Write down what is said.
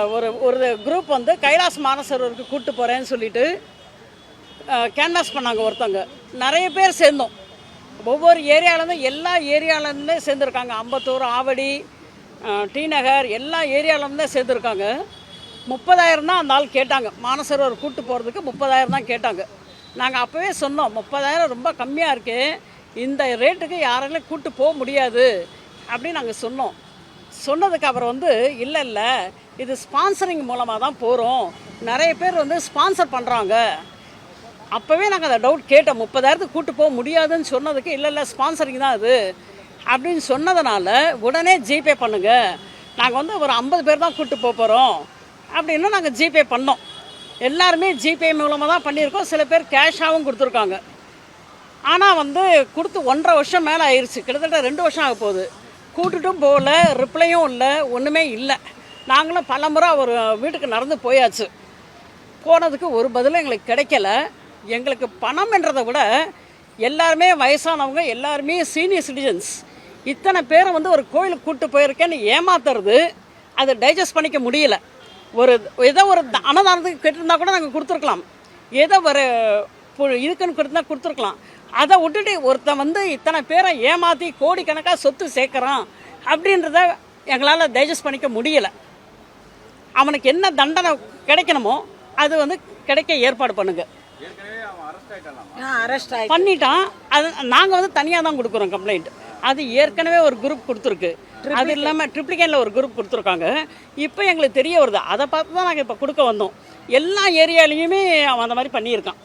ஒரு ஒரு குரூப் வந்து கைலாஸ் மானசரோவருக்கு கூப்பிட்டு போகிறேன்னு சொல்லிட்டு கேன்வாஸ் பண்ணாங்க ஒருத்தவங்க. நிறைய பேர் சேர்ந்தோம். ஒவ்வொரு ஏரியாவிலேருந்து எல்லா ஏரியாவிலேருந்தே சேர்ந்துருக்காங்க. அம்பத்தூர், ஆவடி, டி நகர் எல்லா ஏரியாவிலேருந்தே சேர்ந்துருக்காங்க. 30,000 தான் அந்த ஆள் கேட்டாங்க. மானசரோவர் கூப்பிட்டு போகிறதுக்கு 30,000 தான் கேட்டாங்க. நாங்கள் அப்போவே சொன்னோம், 30,000 ரொம்ப கம்மியாக இருக்குது, இந்த ரேட்டுக்கு யாராலையும் கூப்பிட்டு போக முடியாது அப்படின்னு நாங்கள் சொன்னதுக்கு அவர் வந்து இல்லை இது ஸ்பான்சரிங் மூலமாக தான் போகிறோம், நிறைய பேர் வந்து ஸ்பான்சர் பண்ணுறாங்க. அப்போவே நாங்கள் அதை டவுட் கேட்டோம். 30,000 கூப்பிட்டு போக முடியாதுன்னு சொன்னதுக்கு இல்லை ஸ்பான்சரிங் தான் அது அப்படின்னு சொன்னதுனால உடனே ஜிபே பண்ணுங்கள், நாங்கள் வந்து ஒரு 50 பேர் தான் கூப்பிட்டு போகிறோம் அப்படின்னு நாங்கள் ஜிபே பண்ணோம். எல்லாருமே ஜிபே மூலமாக தான் பண்ணியிருக்கோம். சில பேர் கேஷாகவும் கொடுத்துருக்காங்க. ஆனால் வந்து கொடுத்து 1.5 வருஷம் மேலே ஆயிடுச்சு. கிட்டத்தட்ட 2 வருஷம் ஆக போகுது. கூட்டுட்டும் போகல, ரிப்ளையும் இல்லை, ஒன்றுமே இல்லை. நாங்களும் பல முறை ஒரு வீட்டுக்கு நடந்து போயாச்சு. போனதுக்கு ஒரு பதிலும் எங்களுக்கு கிடைக்கல. எங்களுக்கு பணம்ன்றதை விட எல்லாருமே வயசானவங்க, எல்லாருமே சீனியர் சிட்டிசன்ஸ். இத்தனை பேரை வந்து ஒரு கோயிலுக்கு கூப்பிட்டு போயிருக்கேன்னு ஏமாத்துறது, அதை டைஜஸ்ட் பண்ணிக்க முடியல. ஏதோ ஒரு அன்னதானத்துக்கு கேட்டிருந்தா கூட நாங்கள் கொடுத்துருக்கலாம், ஏதோ ஒரு இதுக்குன்னு கொடுத்துருக்கலாம். அதை விட்டுட்டு ஒருத்தன் வந்து இத்தனை பேரை ஏமாற்றி கோடிக்கணக்காக சொத்து சேர்க்குறான் அப்படின்றத எங்களால் டைஜஸ்ட் பண்ணிக்க முடியலை. அவனுக்கு என்ன தண்டனை கிடைக்கணுமோ அது வந்து கிடைக்க ஏற்பாடு பண்ணுங்க. பண்ணிட்டான். அது நாங்கள் வந்து தனியாக தான் கொடுக்குறோம் கம்ப்ளைண்ட். அது ஏற்கனவே ஒரு குரூப் கொடுத்துருக்கு. அது இல்லாமல் ட்ரிப்ளிகேனில் ஒரு குரூப் கொடுத்துருக்காங்க. இப்போ எங்களுக்கு தெரிய வருது. அதை பார்த்து தான் நாங்கள் இப்போ கொடுக்க வந்தோம். எல்லா ஏரியாலையுமே அவன் அந்த மாதிரி பண்ணியிருக்கான்.